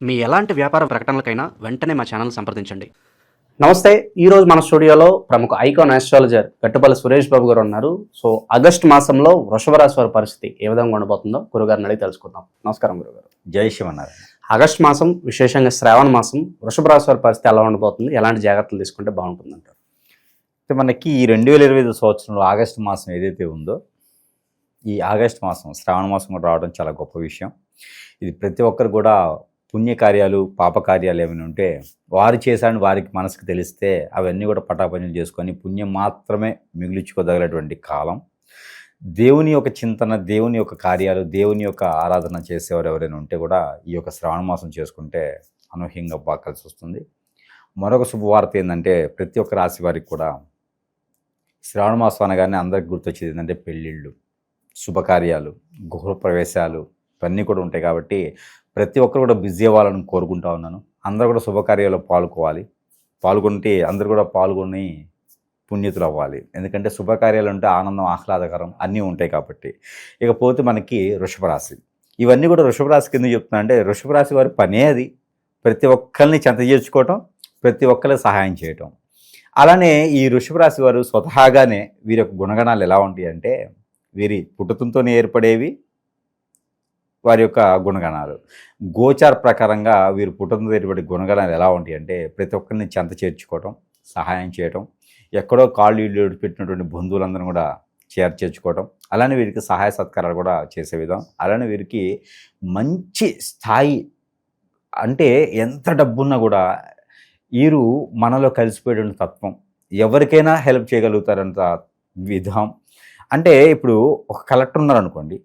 మీ ఎలాంటి వ్యాపార ప్రకటనలకైనా వెంటనే మా ఛానల్ సంప్రదించండి. నమస్తే. ఈరోజు మన స్టూడియోలో ప్రముఖ ఐకాన్ ఆస్ట్రాలజర్ గట్టుపల్లి సురేష్ బాబు గారు ఉన్నారు. సో ఆగస్టు మాసంలో వృషభ రాశి వారి పరిస్థితి ఏ విధంగా ఉండబోతుందో గురుగారిని అడిగి తెలుసుకుందాం. నమస్కారం గురుగారు. జై శివనారాయణ. ఆగస్టు మాసం, విశేషంగా శ్రావణ మాసం, వృషభ రాశి వారి పరిస్థితి ఎలా ఉండబోతుంది, ఎలాంటి జాగ్రత్తలు తీసుకుంటే బాగుంటుందంటారు? మనకి ఈ 2025 సంవత్సరంలో ఆగస్టు మాసం ఏదైతే ఉందో, ఈ ఆగస్టు మాసం శ్రావణ మాసం కూడా రావడం చాలా గొప్ప విషయం. ఇది ప్రతి ఒక్కరు కూడా పుణ్యకార్యాలు, పాపకార్యాలు ఏమైనా ఉంటే వారు చేశారని వారికి మనసుకు తెలిస్తే అవన్నీ కూడా పటాపంచలు చేసుకొని పుణ్యం మాత్రమే మిగిలించుకోదగలటువంటి కాలం. దేవుని యొక్క చింతన, దేవుని యొక్క కార్యాలు, దేవుని యొక్క ఆరాధన చేసేవారు ఎవరైనా ఉంటే కూడా ఈ యొక్క శ్రావణ మాసం చేసుకుంటే అనూహ్యంగా బాగా కలిసి వస్తుంది. మరొక శుభవార్త ఏంటంటే, ప్రతి ఒక్క రాశి వారికి కూడా శ్రావణ మాసం అనగానే అందరికి గుర్తొచ్చేది ఏంటంటే పెళ్ళిళ్ళు, శుభకార్యాలు, గృహప్రవేశాలు ఇవన్నీ కూడా ఉంటాయి. కాబట్టి ప్రతి ఒక్కరు కూడా బిజీ అవ్వాలని కోరుకుంటా ఉన్నాను. అందరూ కూడా శుభకార్యాల్లో పాల్గొంటే అందరూ కూడా పాల్గొని పుణ్యతులు అవ్వాలి. ఎందుకంటే శుభకార్యాలు అంటే ఆనందం, ఆహ్లాదకరం అన్నీ ఉంటాయి కాబట్టి. ఇకపోతే మనకి వృషభ రాశి, ఇవన్నీ కూడా వృషభ రాశి కింద చెప్తున్నా అంటే, వృషభ రాశి వారి పనే అది ప్రతి ఒక్కరిని చెంత చేర్చుకోవటం, ప్రతి ఒక్కరికి సహాయం చేయటం. అలానే ఈ వృషభ రాశి వారు స్వతహాగానే వీరి యొక్క గుణగణాలు ఎలా ఉంటాయి అంటే, వీరి పుట్టుకతోనే ఏర్పడేవి వారి యొక్క గుణగణాలు. గోచార ప్రకారంగా వీరు పుట్టుకతో ఏర్పడే గుణగణాలు ఎలా ఉంటాయి అంటే, ప్రతి ఒక్కరిని చెంత చేర్చుకోవటం, సహాయం చేయటం, ఎక్కడో కాళ్ళు ఇళ్ళు పెట్టినటువంటి బంధువులందరూ కూడా చేర్చుకోవటం, అలానే వీరికి సహాయ సత్కారాలు కూడా చేసే విధం. అలానే వీరికి మంచి స్థాయి, అంటే ఎంత డబ్బున్నా కూడా వీరు మనలో కలిసిపోయేటువంటి తత్వం, ఎవరికైనా హెల్ప్ చేయగలుగుతారంత విధం. అంటే ఇప్పుడు ఒక కలెక్టర్ ఉన్నారనుకోండి,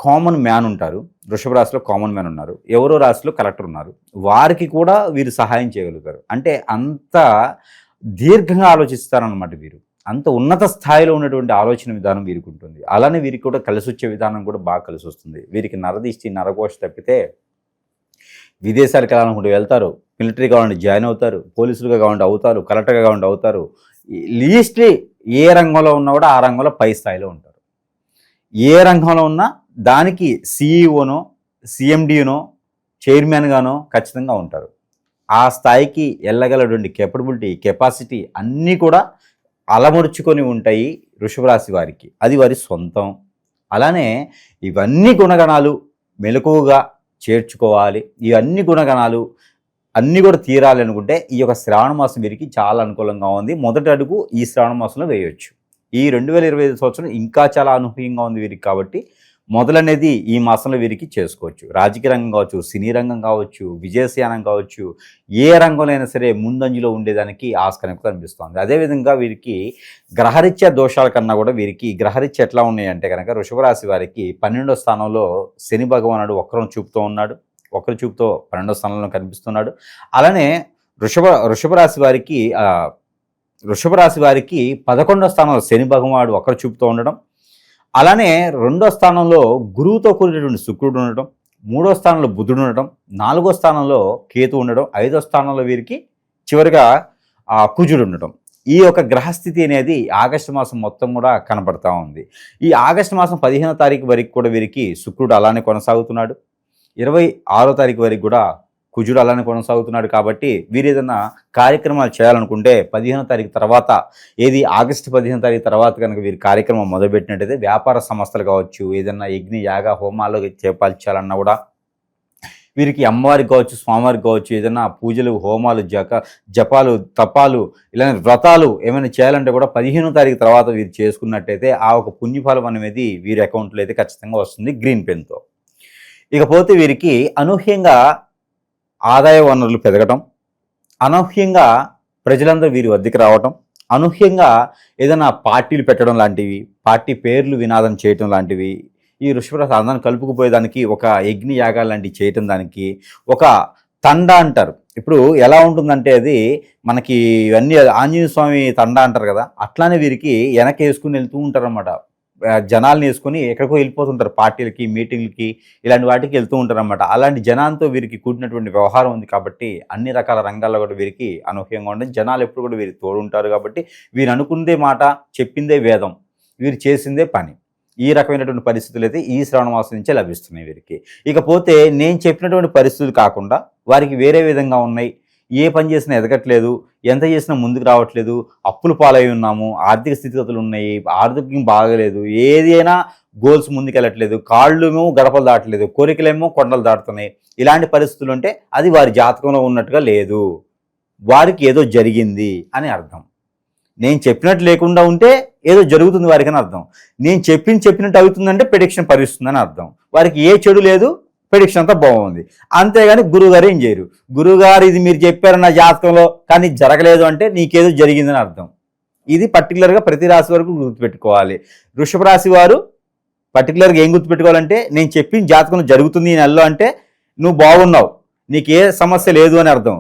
కామన్ మ్యాన్ ఉంటారు, వృషభ రాశిలో కామన్ మ్యాన్ ఉన్నారు, ఎవరో రాశిలో కలెక్టర్ ఉన్నారు, వారికి కూడా వీరు సహాయం చేయగలుగుతారు. అంటే అంత దీర్ఘంగా ఆలోచిస్తారనమాట వీరు. అంత ఉన్నత స్థాయిలో ఉన్నటువంటి ఆలోచన విధానం వీరికి ఉంటుంది. అలానే వీరికి కూడా కలిసి వచ్చే విధానం కూడా బాగా కలిసి వస్తుంది. వీరికి నరదిష్టి, నరకోశ తప్పితే విదేశాలకు వెళ్ళాలనుకుంటే వెళ్తారు, మిలిటరీ కావాలంటే జాయిన్ అవుతారు, పోలీసులుగా కావాలంటే అవుతారు, కలెక్టర్గా కావాలంటే అవుతారు. లీస్ట్లీ ఏ రంగంలో ఉన్నా కూడా ఆ రంగంలో పై స్థాయిలో ఉంటారు. ఏ రంగంలో ఉన్నా దానికి సిఈఓనో, సిఎండినో, చైర్మన్గానో ఖచ్చితంగా ఉంటారు. ఆ స్థాయికి వెళ్ళగలటువంటి కెపాసిటీ అన్నీ కూడా అలమరుచుకొని ఉంటాయి వృషభ రాశి వారికి. అది వారి సొంతం. అలానే ఇవన్నీ గుణగణాలు మెలకువగా చేర్చుకోవాలి. ఇవన్నీ గుణగణాలు అన్నీ కూడా తీరాలి అనుకుంటే ఈ యొక్క శ్రావణ మాసం వీరికి చాలా అనుకూలంగా ఉంది. మొదటి అడుగు ఈ శ్రావణ మాసంలో వేయవచ్చు. ఈ 2025 సంవత్సరం ఇంకా చాలా అనూహ్యంగా ఉంది వీరికి. కాబట్టి మొదలనేది ఈ మాసంలో వీరికి చేసుకోవచ్చు. రాజకీయ రంగం కావచ్చు, సినీ రంగం కావచ్చు, విజయశానం కావచ్చు, ఏ రంగంలో అయినా సరే ముందంజలో ఉండేదానికి ఆస్కారం కనిపిస్తుంది. అదేవిధంగా వీరికి గ్రహరీత్యా దోషాల కన్నా కూడా వీరికి గ్రహరీత్యా ఎట్లా ఉన్నాయంటే కనుక, వృషభ రాశి వారికి 12వ స్థానంలో శని భగవానుడు వక్రం చూపుతూ ఉన్నాడు. వక్ర చూపుతో 12వ స్థానంలో కనిపిస్తున్నాడు. అలానే వృషభ రాశి వారికి 11వ స్థానంలో శని భగవానుడు వక్ర చూపుతూ ఉండడం, అలానే 2వ స్థానంలో గురువుతో కూడినటువంటి శుక్రుడు ఉండడం, 3వ స్థానంలో బుధుడు ఉండడం, 4వ స్థానంలో కేతు ఉండడం, 5వ స్థానంలో వీరికి చివరిగా కుజుడు ఉండడం. ఈ యొక్క గ్రహస్థితి అనేది ఆగస్టు మాసం మొత్తం కూడా కనపడతా ఉంది. ఈ ఆగస్టు మాసం 15వ తారీఖు వరకు కూడా వీరికి శుక్రుడు అలానే కొనసాగుతున్నాడు. 26వ తారీఖు వరకు కూడా కుజుడు అలానే కొనసాగుతున్నాడు. కాబట్టి వీరు ఏదైనా కార్యక్రమాలు చేయాలనుకుంటే 15వ తారీఖు తర్వాత, ఆగస్టు 15వ తారీఖు తర్వాత కనుక వీరి కార్యక్రమం మొదలుపెట్టినట్టయితే, వ్యాపార సంస్థలు కావచ్చు, ఏదైనా యజ్ఞ యాగ హోమాలు చేపాల్చాలన్నా కూడా వీరికి అమ్మవారికి కావచ్చు, స్వామివారికి కావచ్చు, ఏదైనా పూజలు, హోమాలు, జపాలు, తపాలు, ఇలాంటి వ్రతాలు ఏమైనా చేయాలంటే కూడా 15వ తారీఖు తర్వాత వీరు చేసుకున్నట్టయితే ఆ ఒక పుణ్యఫలం అనేది వీరి అకౌంట్లో అయితే ఖచ్చితంగా వస్తుంది గ్రీన్ పెన్తో. ఇకపోతే వీరికి అనూహ్యంగా ఆదాయ వనరులు పెరగటం, అనూహ్యంగా ప్రజలందరూ వీరి వద్దకు రావటం, అనూహ్యంగా ఏదైనా పార్టీలు పెట్టడం లాంటివి, పార్టీ పేర్లు వినాదం చేయటం లాంటివి, ఈ వృషభ రాశి అందరిని కలుపుకుపోయేదానికి ఒక యజ్ఞ యాగాలు లాంటివి చేయటం, దానికి ఒక తండ అంటారు. ఇప్పుడు ఎలా ఉంటుందంటే, అది మనకి ఇవన్నీ ఆంజనేయ స్వామి తండ అంటారు కదా, అట్లానే వీరికి వెనక్కి వేసుకుని వెళ్తూ ఉంటారు అన్నమాట. జనాల్ని వేసుకొని ఎక్కడికో వెళ్ళిపోతుంటారు, పార్టీలకి, మీటింగ్లకి, ఇలాంటి వాటికి వెళ్తూ ఉంటారు అన్నమాట. అలాంటి జనాలతో వీరికి కూడినటువంటి వ్యవహారం ఉంది కాబట్టి అన్ని రకాల రంగాల్లో కూడా వీరికి అనూహ్యంగా ఉంటుంది. జనాలు ఎప్పుడు కూడా వీరికి తోడుంటారు. కాబట్టి వీరు అనుకుందే మాట, చెప్పిందే వేదం, వీరు చేసిందే పని. ఈ రకమైనటువంటి పరిస్థితులు అయితే ఈ శ్రావణ మాసం నుంచే లభిస్తున్నాయి వీరికి. ఇకపోతే నేను చెప్పినటువంటి పరిస్థితులు కాకుండా వారికి వేరే విధంగా ఉన్నాయి, ఏ పని చేసినా ఎదగట్లేదు, ఎంత చేసినా ముందుకు రావట్లేదు, అప్పులు పాలై ఉన్నాము, ఆర్థిక స్థితిగతులు ఉన్నాయి, ఆరోగ్యం బాగలేదు, ఏదైనా గోల్స్ ముందుకెళ్ళట్లేదు, కాళ్ళేమో గడపలు దాటలేదు, కోరికలేమో కొండలు దాటుతున్నాయి. ఇలాంటి పరిస్థితులు ఉంటే అది వారి జాతకంలో ఉన్నట్టుగా లేదు, వారికి ఏదో జరిగింది అని అర్థం. నేను చెప్పినట్టు లేకుండా ఉంటే ఏదో జరుగుతుంది వారికి అని అర్థం. నేను చెప్పినట్టు అవుతుందంటే ప్రెడిక్షన్ ఫలిస్తుందని అర్థం. వారికి ఏ చెడు లేదు, ప్రెడిక్షన్ అంతా బాగుంది. అంతేగాని గురువుగారు ఏం చేయరు. గురువుగారు ఇది మీరు చెప్పారు నా జాతకంలో కానీ జరగలేదు అంటే నీకేదో జరిగిందని అర్థం. ఇది పర్టికులర్గా ప్రతి రాశి వరకు గుర్తుపెట్టుకోవాలి. వృషభ రాశి వారు పర్టికులర్గా ఏం గుర్తుపెట్టుకోవాలంటే, నేను చెప్పిన జాతకంలో జరుగుతుంది ఈ నెలలో అంటే నువ్వు బాగున్నావు, నీకు ఏ సమస్య లేదు అని అర్థం.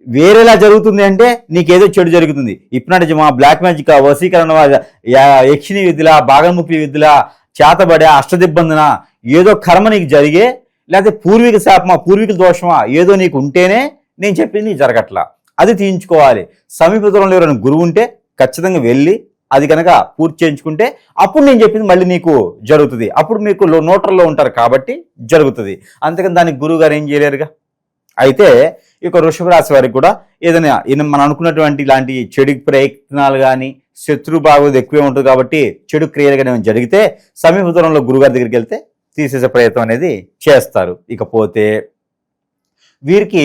వేరేలా జరుగుతుంది అంటే నీకేదో చెడు జరుగుతుంది. హిప్నాటిజమా, బ్లాక్ మ్యాజిక్, వశీకరణ, యక్షిణి విద్యల, భాగముఖి విద్యల, చేతబడే, అష్టదిబ్బందన, ఏదో కర్మ నీకు జరిగే, లేకపోతే పూర్వీక శాపమా, పూర్వీకుల దోషమా ఏదో నీకు ఉంటేనే నేను చెప్పింది నీకు జరగట్లా, అది తీయించుకోవాలి. సమీప దూరంలో ఎవరైనా గురువు ఉంటే ఖచ్చితంగా వెళ్ళి అది కనుక పూర్తి చేయించుకుంటే అప్పుడు నేను చెప్పింది మళ్ళీ నీకు జరుగుతుంది. అప్పుడు మీకు నోటర్లో ఉంటారు కాబట్టి జరుగుతుంది. అంతేకాని దానికి గురువు గారు ఏం చేయలేరుగా. అయితే ఇక వృషభ రాశి వారికి కూడా ఏదైనా మనం అనుకున్నటువంటి ఇలాంటి చెడు ప్రయత్నాలు కానీ, శత్రు బాగోదు ఎక్కువే ఉంటుంది కాబట్టి చెడు క్రియలు కానీ ఏమైనా జరిగితే సమీప దూరంలో గురుగారి దగ్గరికి వెళ్తే తీసేసే ప్రయత్నం అనేది చేస్తారు. ఇకపోతే వీరికి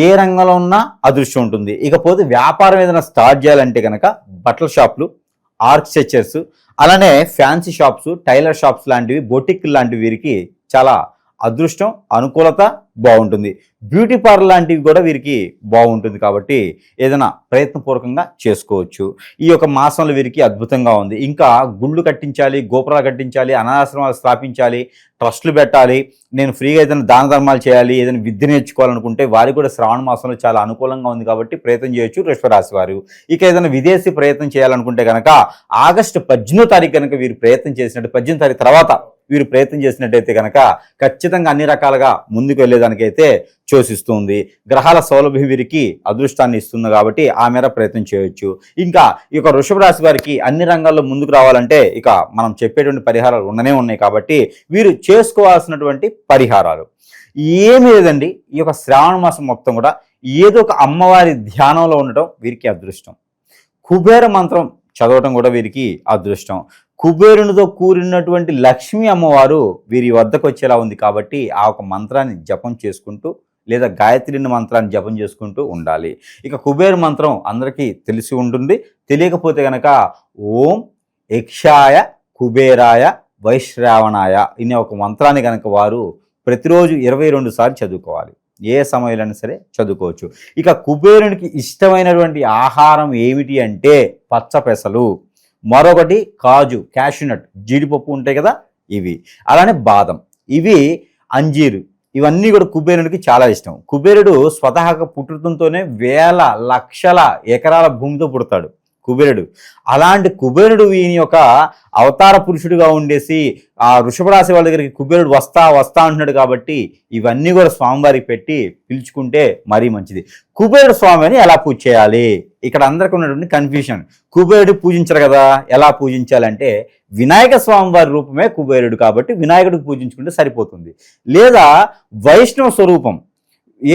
ఏ రంగంలో ఉన్నా అదృష్టం ఉంటుంది. ఇకపోతే వ్యాపారం ఏదైనా స్టార్ట్ చేయాలంటే కనుక బట్టల షాపులు, ఆర్కిటెక్చర్స్, అలానే ఫ్యాన్సీ షాప్స్, టైలర్ షాప్స్ లాంటివి, బొటిక్ లాంటివి వీరికి చాలా అదృష్టం, అనుకూలత బాగుంటుంది. బ్యూటీ పార్లర్ లాంటివి కూడా వీరికి బాగుంటుంది కాబట్టి ఏదైనా ప్రయత్నపూర్వకంగా చేసుకోవచ్చు. ఈ యొక్క మాసంలో వీరికి అద్భుతంగా ఉంది. ఇంకా గుళ్ళు కట్టించాలి, గోపురాలు కట్టించాలి, అనాథాశ్రమాలు స్థాపించాలి, ట్రస్టులు పెట్టాలి, నేను ఫ్రీగా ఏదైనా దాన ధర్మాలు చేయాలి, ఏదైనా విద్య నేర్చుకోవాలనుకుంటే వారికి కూడా శ్రావణ మాసంలో చాలా అనుకూలంగా ఉంది కాబట్టి ప్రయత్నం చేయొచ్చు వృషభ రాశి వారు. ఇక ఏదైనా విదేశీ ప్రయత్నం చేయాలనుకుంటే కనుక ఆగస్టు 18వ తారీఖు కనుక వీరు ప్రయత్నం చేసినట్టు, 18వ తారీఖు తర్వాత వీరు ప్రయత్నం చేసినట్టయితే కనుక ఖచ్చితంగా అన్ని రకాలుగా ముందుకు వెళ్ళేదానికైతే సూచిస్తుంది. గ్రహాల సౌలభ్యం వీరికి అదృష్టాన్ని ఇస్తుంది కాబట్టి ఆ మేర ప్రయత్నం చేయొచ్చు. ఇంకా ఈ యొక్క వృషభ రాశి వారికి అన్ని రంగాల్లో ముందుకు రావాలంటే ఇక మనం చెప్పేటువంటి పరిహారాలు ఉన్నాయి కాబట్టి వీరు చేసుకోవాల్సినటువంటి పరిహారాలు ఏమీ లేదండి. ఈ యొక్క శ్రావణ మాసం మొత్తం కూడా ఏదో ఒక అమ్మవారి ధ్యానంలో ఉండటం వీరికి అదృష్టం. కుబేర మంత్రం చదవటం కూడా వీరికి అదృష్టం. కుబేరునితో కూడినటువంటి లక్ష్మీ అమ్మవారు వీరి వద్దకు వచ్చేలా ఉంది కాబట్టి ఆ ఒక మంత్రాన్ని జపం చేసుకుంటూ లేదా గాయత్రిని మంత్రాన్ని జపం చేసుకుంటూ ఉండాలి. ఇక కుబేర మంత్రం అందరికీ తెలిసి ఉంటుంది. తెలియకపోతే కనుక ఓం యక్షాయ కుబేరాయ వైశ్రావణాయ ఇనే ఒక మంత్రాన్ని కనుక వారు ప్రతిరోజు 22 సార్లు చదువుకోవాలి. ఏ సమయంలో సరే చదువుకోవచ్చు. ఇక కుబేరునికి ఇష్టమైనటువంటి ఆహారం ఏమిటి అంటే పచ్చ పెసలు, మరొకటి కాజు, క్యాష్యూనట్, జీడిపప్పు ఉంటాయి కదా ఇవి, అలానే బాదం, ఇవి అంజీరు, ఇవన్నీ కూడా కుబేరునికి చాలా ఇష్టం. కుబేరుడు స్వతహాగా పుట్టుతంతోనే వేల లక్షల ఎకరాల భూమితో పుడతాడు కుబేరుడు. అలాంటి కుబేరుడు ఈయన యొక్క అవతార పురుషుడిగా ఉండేసి ఆ వృషభ రాశి వాళ్ళ దగ్గరికి కుబేరుడు వస్తా అంటున్నాడు కాబట్టి ఇవన్నీ కూడా స్వామివారికి పెట్టి పిలుచుకుంటే మరీ మంచిది. కుబేరుడు స్వామిని ఎలా పూజ చేయాలి? ఇక్కడ అందరికీ ఉన్నటువంటి కన్ఫ్యూషన్. కుబేరుడు పూజించరు కదా, ఎలా పూజించాలంటే వినాయక స్వామి వారి రూపమే కుబేరుడు కాబట్టి వినాయకుడికి పూజించుకుంటే సరిపోతుంది. లేదా వైష్ణవ స్వరూపం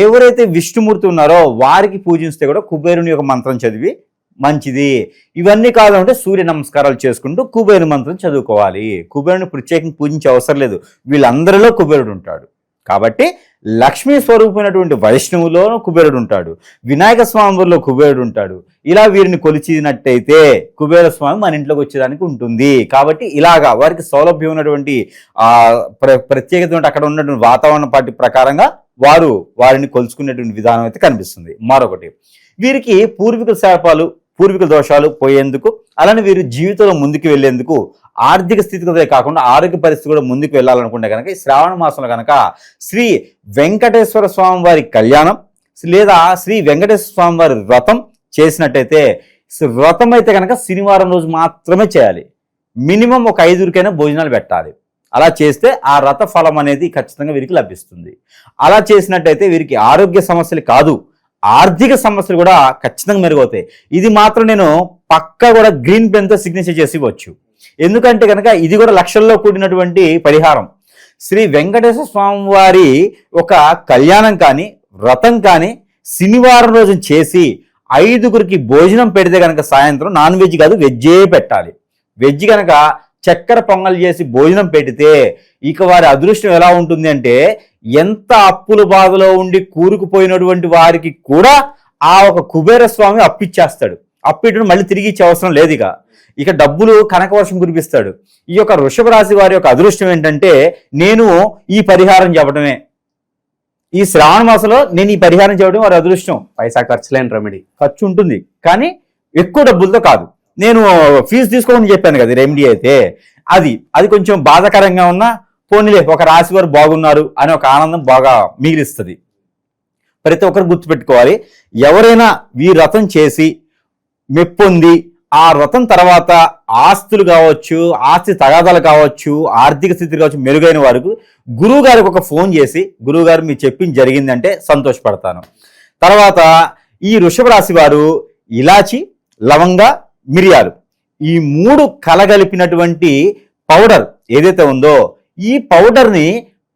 ఎవరైతే విష్ణుమూర్తి ఉన్నారో వారికి పూజిస్తే కూడా కుబేరుని యొక్క మంత్రం చదివి మంచిది. ఇవన్నీ కావాలంటే సూర్య నమస్కారాలు చేసుకుంటూ కుబేరు మంత్రం చదువుకోవాలి. కుబేరుని ప్రత్యేకంగా పూజించే అవసరం లేదు, వీళ్ళందరిలో కుబేరుడు ఉంటాడు కాబట్టి లక్ష్మీ స్వరూపమైనటువంటి వైష్ణవులోనూ కుబేరుడు ఉంటాడు, వినాయక స్వామిలో కుబేరుడు ఉంటాడు. ఇలా వీరిని కొలిచినట్టయితే కుబేర స్వామి మన ఇంట్లోకి వచ్చేదానికి ఉంటుంది. కాబట్టి ఇలాగా వారికి సౌలభ్యం ఉన్నటువంటి ప్రత్యేకత అక్కడ ఉన్నటువంటి వాతావరణ పార్టీ ప్రకారంగా వారిని కొలుచుకునేటువంటి విధానం అయితే కనిపిస్తుంది. మరొకటి, వీరికి పూర్వీకుల శాపాలు, పూర్వీకుల దోషాలు పోయేందుకు, అలానే వీరు జీవితంలో ముందుకు వెళ్లేందుకు, ఆర్థిక స్థితిగతే కాకుండా ఆరోగ్య పరిస్థితి కూడా ముందుకు వెళ్ళాలనుకుంటే కనుక ఈ శ్రావణ మాసంలో కనుక శ్రీ వెంకటేశ్వర స్వామి వారి కళ్యాణం లేదా శ్రీ వెంకటేశ్వర స్వామి వారి వ్రతం చేసినట్టయితే, వ్రతం అయితే కనుక శనివారం రోజు మాత్రమే చేయాలి. మినిమం ఒక 5 భోజనాలు పెట్టాలి. అలా చేస్తే ఆ వ్రత ఫలం అనేది ఖచ్చితంగా వీరికి లభిస్తుంది. అలా చేసినట్టయితే వీరికి ఆరోగ్య సమస్యలు కాదు, ఆర్థిక సమస్యలు కూడా ఖచ్చితంగా మెరుగవుతాయి. ఇది మాత్రం నేను పక్కా కూడా గ్రీన్ పెన్తో సిగ్నేచర్ చేసి ఇవ్వచ్చు. ఎందుకంటే కనుక ఇది కూడా లక్షల్లో కూడినటువంటి పరిహారం. శ్రీ వెంకటేశ్వర స్వామి వారి ఒక కళ్యాణం కానీ, వ్రతం కానీ శనివారం రోజు చేసి 5గురికి భోజనం పెడితే కనుక సాయంత్రం నాన్ వెజ్ కాదు వెజ్జే పెట్టాలి. వెజ్ కనుక చక్కెర పొంగల్ చేసి భోజనం పెడితే ఇక వారి అదృష్టం ఎలా ఉంటుంది అంటే ఎంత అప్పుల బాధలో ఉండి కూరుకుపోయినటువంటి వారికి కూడా ఆ ఒక కుబేర స్వామి అప్పిచ్చేస్తాడు. అప్పిట్టు మళ్ళీ తిరిగి ఇచ్చే అవసరం లేదు. ఇక డబ్బులు కనకవర్షం కురిపిస్తాడు. ఈ యొక్క వృషభ రాశి వారి యొక్క అదృష్టం ఏంటంటే నేను ఈ పరిహారం చెప్పడమే. ఈ శ్రావణ మాసంలో నేను ఈ పరిహారం చేయడం వారి అదృష్టం. పైసా ఖర్చు లేని రెమెడీ. ఖర్చు ఉంటుంది కానీ ఎక్కువ డబ్బులతో కాదు. నేను ఫీజు తీసుకోమని చెప్పాను కదా రెమెడీ అయితే అది కొంచెం బాధాకరంగా ఉన్నా పోనీలే ఒక రాశి వారు బాగున్నారు అనే ఒక ఆనందం బాగా మిగిలిస్తుంది. ప్రతి ఒక్కరు గుర్తుపెట్టుకోవాలి, ఎవరైనా ఈ వ్రతం చేసి మెప్పొంది ఆ వ్రతం తర్వాత ఆస్తులు కావచ్చు, ఆస్తి తగాదాలు కావచ్చు, ఆర్థిక స్థితి కావచ్చు మెరుగైన వారికి గురువు గారికి ఒక ఫోన్ చేసి గురువు గారు మీరు చెప్పింది జరిగిందంటే సంతోషపడతాను. తర్వాత ఈ వృషభ రాశి వారు ఇలాచి, లవంగ, మిరియాలు ఈ 3 కలగలిపినటువంటి పౌడర్ ఏదైతే ఉందో ఈ పౌడర్ని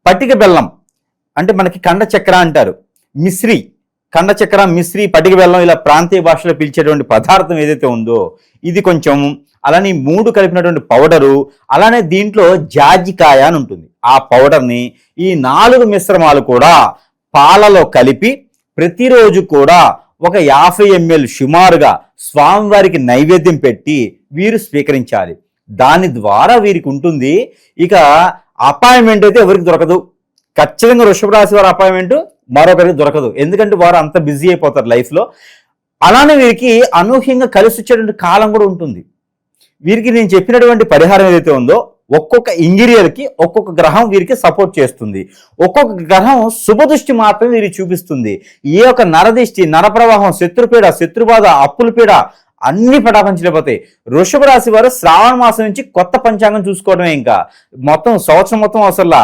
పటిక బెల్లం అంటే మనకి కండ చక్కెర అంటారు, మిశ్రీ, కండ చక్కెర, మిశ్రీ, పటిక బెల్లం ఇలా ప్రాంతీయ భాషలో పిలిచేటువంటి పదార్థం ఏదైతే ఉందో ఇది కొంచెం అలానే 3 కలిపినటువంటి పౌడరు, అలానే దీంట్లో జాజికాయ అని ఉంటుంది. ఆ పౌడర్ని ఈ 4 మిశ్రమాలు కూడా పాలలో కలిపి ప్రతిరోజు కూడా ఒక 50 ml సుమారుగా స్వామివారికి నైవేద్యం పెట్టి వీరు స్వీకరించాలి. దాని ద్వారా వీరికి ఉంటుంది. ఇక అపాయింట్మెంట్ అయితే ఎవరికి దొరకదు. ఖచ్చితంగా వృషభ రాశి వారి అపాయింట్మెంట్ మరొకరికి దొరకదు. ఎందుకంటే వారు అంత బిజీ అయిపోతారు లైఫ్లో. అలానే వీరికి అనూహ్యంగా కలిసి వచ్చేటువంటి కాలం కూడా ఉంటుంది. వీరికి నేను చెప్పినటువంటి పరిహారం ఏదైతే ఉందో ఒక్కొక్క ఇంగిరియర్కి ఒక్కొక్క గ్రహం వీరికి సపోర్ట్ చేస్తుంది. ఒక్కొక్క గ్రహం శుభదృష్టి మాత్రం వీరికి చూపిస్తుంది. ఏ ఒక నరదిష్టి, నరప్రవాహం, శత్రుపీడ, శత్రుబాధ, అప్పుల పీడ అన్ని పటాపంచలేకపోతాయి. వృషభ రాశి వారు శ్రావణ మాసం నుంచి కొత్త పంచాంగం చూసుకోవడమే. ఇంకా మొత్తం సంవత్సరం మొత్తం అసలు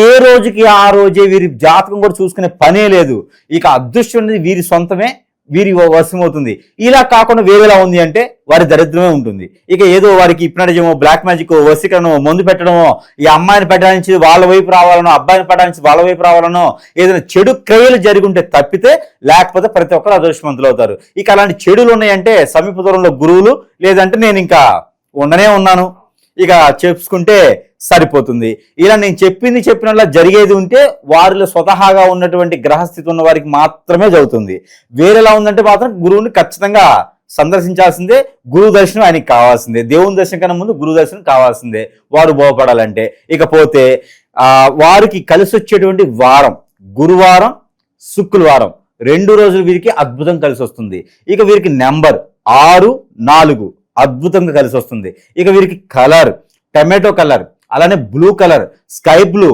ఏ రోజుకి ఆ రోజే వీరి జాతకం కూడా చూసుకునే పనే లేదు. ఇక అదృష్టం అనేది వీరి సొంతమే, వీరి వశమవుతుంది. ఇలా కాకుండా వేరేలా ఉంది అంటే వారి దరిద్రమే ఉంటుంది. ఇక ఏదో వారికి హిప్నటిజమో, బ్లాక్ మ్యాజిక్, వశీకరణో, మందు పెట్టడమో, ఈ అమ్మాయిని పెట్టడానికి వాళ్ళ వైపు రావాలనో, అబ్బాయిని పెట్టడానికి వాళ్ళ వైపు రావాలనో ఏదైనా చెడు క్రియలు జరుగుంటే తప్పితే లేకపోతే ప్రతి ఒక్కరు అదృష్టవంతులు అవుతారు. ఇక అలాంటి చెడులు ఉన్నాయంటే సమీప దూరంలో గురువులు, లేదంటే నేను ఇంకా ఉండనే ఉన్నాను ఇక చేసుకుంటే సరిపోతుంది. ఇలా నేను చెప్పినట్లా జరిగేది ఉంటే వారిలో స్వతహాగా ఉన్నటువంటి గ్రహస్థితి ఉన్న వారికి మాత్రమే జరుగుతుంది. వేరేలా ఉందంటే మాత్రం గురువుని ఖచ్చితంగా సందర్శించాల్సిందే. గురువు దర్శనం ఆయనకి కావాల్సిందే. దేవుని దర్శనం కన్నా ముందు గురువు దర్శనం కావాల్సిందే వారు బాగుపడాలంటే. ఇకపోతే వారికి కలిసి వచ్చేటువంటి వారం గురువారం, శుక్రవారం 2 రోజులు వీరికి అద్భుతం కలిసి వస్తుంది. ఇక వీరికి నెంబర్ 6, 4 అద్భుతంగా కలిసి వస్తుంది. ఇక వీరికి కలర్ టమాటో కలర్, అలానే బ్లూ కలర్, స్కై బ్లూ,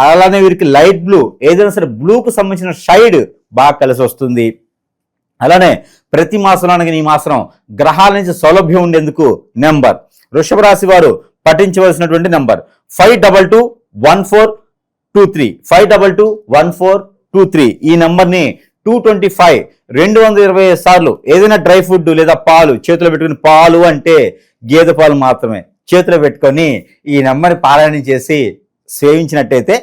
అలానే వీరికి లైట్ బ్లూ, ఏదైనా సరే బ్లూకు సంబంధించిన షైడ్ బాగా కలిసి వస్తుంది. అలానే ప్రతి మాసంలోనికి ఈ మాసం గ్రహాల నుంచి సౌలభ్యం ఉండేందుకు నెంబర్ వృషభ రాశి వారు పఠించవలసినటువంటి నెంబర్ 52214223 52214223. ఈ నెంబర్ని 225 225 సార్లు ఏదైనా డ్రై ఫుడ్ లేదా పాలు చేతిలో పెట్టుకుని, పాలు అంటే గేదె పాలు మాత్రమే చేతిలో పెట్టుకొని ఈ నెంబర్ని పారాయణం చేసి సేవించినట్టయితే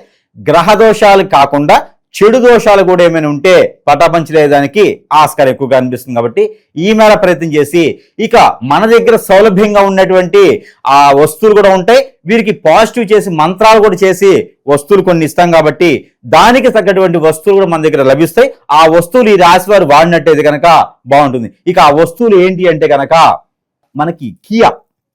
గ్రహ దోషాలు కాకుండా చెడు దోషాలు కూడా ఏమైనా ఉంటే పటాపంచలేదానికి ఆస్కారం ఎక్కువగా అనిపిస్తుంది. కాబట్టి ఈ మేర ప్రయత్నం చేసి ఇక మన దగ్గర సౌలభ్యంగా ఉన్నటువంటి ఆ వస్తువులు కూడా ఉంటాయి. వీరికి పాజిటివ్ చేసి మంత్రాలు కూడా చేసి వస్తువులు కొన్ని ఇస్తాం కాబట్టి దానికి తగ్గటువంటి వస్తువులు కూడా మన దగ్గర లభిస్తాయి. ఆ వస్తువులు ఈ రాశి వారు వాడినట్టయితే కనుక బాగుంటుంది. ఇక ఆ వస్తువులు ఏంటి అంటే కనుక మనకి కియా,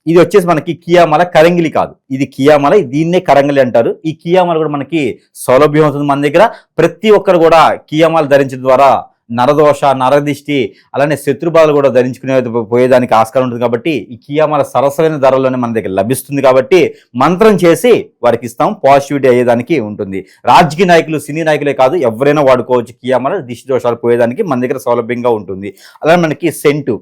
ఇది వచ్చేసి మనకి కియామల కరంగిలి కాదు, ఇది కియామల, దీన్నే కరంగిలి అంటారు. ఈ కియామల కూడా మనకి సౌలభ్యం అవుతుంది మన దగ్గర. ప్రతి ఒక్కరు కూడా కియామాలు ధరించడం ద్వారా నరదోష, నరదిష్టి, అలానే శత్రుబాధలు కూడా ధరించుకునే పోయేదానికి ఆస్కారం ఉంటుంది. కాబట్టి ఈ కియామాల సరసమైన ధరల్లోనే మన దగ్గర లభిస్తుంది. కాబట్టి మంత్రం చేసి వారికి ఇస్తాం, పాజిటివిటీ అయ్యేదానికి ఉంటుంది. రాజకీయ నాయకులు, సినీ నాయకులే కాదు ఎవరైనా వాడుకోవచ్చు. కియామాల దిష్టి దోషాలు పోయేదానికి మన దగ్గర సౌలభ్యంగా ఉంటుంది. అలానే మనకి సెంటు,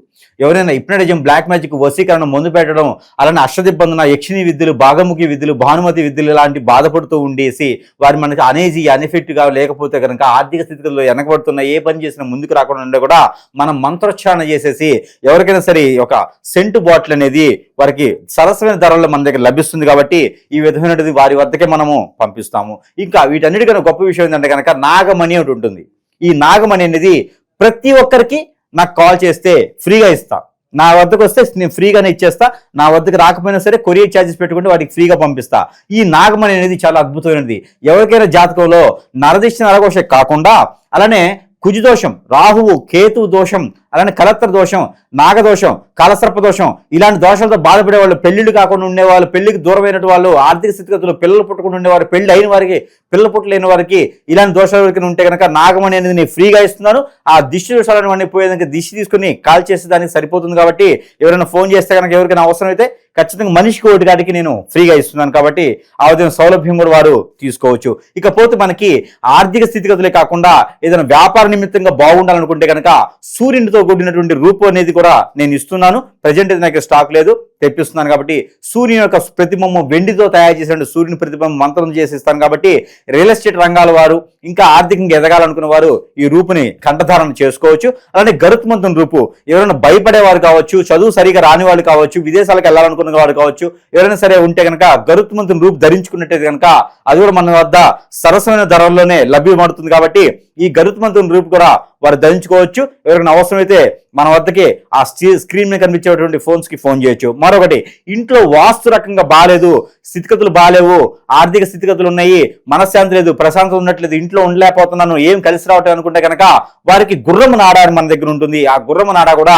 ఎవరైనా హిప్నటిజం, బ్లాక్ మ్యాజిక్, వశీకరణ, మందు పెట్టడం, అలానే అష్టదిబ్బందన, యక్షిణి విద్యలు, భాగముఖి విద్యలు, భానుమతి విద్యలు ఇలాంటి బాధపడుతూ ఉండేసి వారి మనకి అనేజీ, అన్ఎఫెక్ట్గా లేకపోతే కనుక ఆర్థిక స్థితిలో వెనకబడుతున్న ఏ పని చేసినా ముందుకు రాకుండా ఉండే కూడా మనం మంత్రోచ్చారణ చేసేసి ఎవరికైనా సరే ఒక సెంటు బాటిల్ అనేది వారికి సరసమైన ధరల్లో మన దగ్గర లభిస్తుంది. కాబట్టి ఈ విధమైనది వారి వద్దకే మనము పంపిస్తాము. ఇంకా వీటన్నిటికన్నా గొప్ప విషయం ఏంటంటే కనుక నాగమణి ఒకటి ఉంటుంది. ఈ నాగమణి అనేది ప్రతి ఒక్కరికి నాకు కాల్ చేస్తే ఫ్రీగా ఇస్తా. నా వద్దకు వస్తే నేను ఫ్రీగానే ఇచ్చేస్తా. నా వద్దకు రాకపోయినా సరే కొరియర్ ఛార్జెస్ పెట్టుకుంటే వాటికి ఫ్రీగా పంపిస్తా. ఈ నాగమణి అనేది చాలా అద్భుతమైనది. ఎవరికైనా జాతకంలో నరదిష్టి నరఘోష కాకుండా అలానే కుజదోషం, రాహువు, కేతు దోషం, అలానే కలత్ర దోషం, నాగదోషం, కాలసర్ప దోషం, ఇలాంటి దోషాలతో బాధపడే వాళ్ళు, పెళ్లిళ్ళు కాకుండా ఉండేవాళ్ళు, పెళ్లికి దూరమైనటువంటి వాళ్ళు, ఆర్థిక స్థితిగతులు, పిల్లలు పుట్టకుండా ఉండేవారు, పెళ్లి అయిన వారికి, పిల్లలు పుట్టలేని వారికి, ఇలాంటి దోషాలు ఎవరికైనా ఉంటే కనుక నాగమణి అనేది నేను ఫ్రీగా ఇస్తున్నాను. ఆ దిష్టి దోషాలను అన్ని పోయేదానికి దిష్టి తీసుకుని కాల్ చేస్తే దానికి సరిపోతుంది. కాబట్టి ఎవరైనా ఫోన్ చేస్తే కనుక ఎవరికైనా అవసరం అయితే ఖచ్చితంగా మనిషికి ఒకటి కాడికి నేను ఫ్రీగా ఇస్తున్నాను. కాబట్టి ఆ విధంగా సౌలభ్యం కూడా వారు తీసుకోవచ్చు. ఇకపోతే మనకి ఆర్థిక స్థితిగతులే కాకుండా ఏదైనా వ్యాపార నిమిత్తంగా బాగుండాలనుకుంటే కనుక సూర్యునితో కూడినటువంటి రూపు అనేది కూడా నేను ఇస్తున్నాను. ప్రజెంట్ అయితే నాకు స్టాక్ లేదు, తెప్పిస్తున్నాను. కాబట్టి సూర్యుని యొక్క ప్రతిబింబం వెండితో తయారు చేసిన సూర్యుని ప్రతిబింబం మంత్రం చేసి ఇస్తాను. కాబట్టి రియల్ ఎస్టేట్ రంగాల వారు, ఇంకా ఆర్థికంగా ఎదగాలనుకున్న వారు ఈ రూపుని కంఠధారణ చేసుకోవచ్చు. అలానే గరుత్మంతుని రూపు ఎవరైనా భయపడేవారు కావచ్చు, చదువు సరిగా రాని వాళ్ళు కావచ్చు, విదేశాలకు వెళ్ళాలనుకున్న వారు కావచ్చు, ఎవరైనా సరే ఉంటే కనుక గరుత్మంతుని రూపు ధరించుకున్నట్టయితే కనుక అది కూడా మన వద్ద సరసమైన ధరల్లోనే లభ్యమవుతుంది. కాబట్టి ఈ గరుత్మంతుని రూపు కూడా వారు ధరించుకోవచ్చు. ఎవరికైనా అవసరమైతే మన వద్దకి ఆ స్క్రీన్ మీద కనిపించేటువంటి ఫోన్స్ కి ఫోన్ చేయొచ్చు. మరొకటి, ఇంట్లో వాస్తు రకంగా బాగాలేదు, స్థితిగతులు బాగాలేవు, ఆర్థిక స్థితిగతులు ఉన్నాయి, మనశ్శాంతి లేదు, ప్రశాంతత ఉన్నట్లేదు, ఇంట్లో ఉండలేకపోతున్నాను, ఏం కలిసి రావటం అనుకుంటే కనుక వారికి గుర్రము నాడ అని మన దగ్గర ఉంటుంది. ఆ గుర్రము నాడ కూడా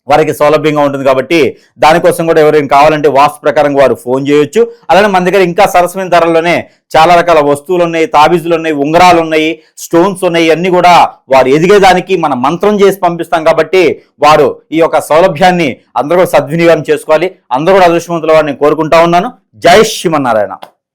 వారికి సౌలభ్యంగా ఉంటుంది. కాబట్టి దానికోసం కూడా ఎవరైనా కావాలంటే వాస్తు ప్రకారం వారు ఫోన్ చేయొచ్చు. అలానే మన దగ్గర ఇంకా సరసమైన ధరల్లోనే చాలా రకాల వస్తువులు ఉన్నాయి, తాబీజులు ఉన్నాయి, ఉంగరాలు ఉన్నాయి, స్టోన్స్ ఉన్నాయి. అన్ని కూడా వారు ఎదిగేదానికి మనం మంత్రం చేసి పంపిస్తాం. కాబట్టి వారు ఈ యొక్క సౌలభ్యాన్ని అందరూ కూడా సద్వినియోగం చేసుకోవాలి. అందరూ కూడా అదృష్టవంతుల వారిని కోరుకుంటా ఉన్నాను. జై శ్రీమన్నారాయణ.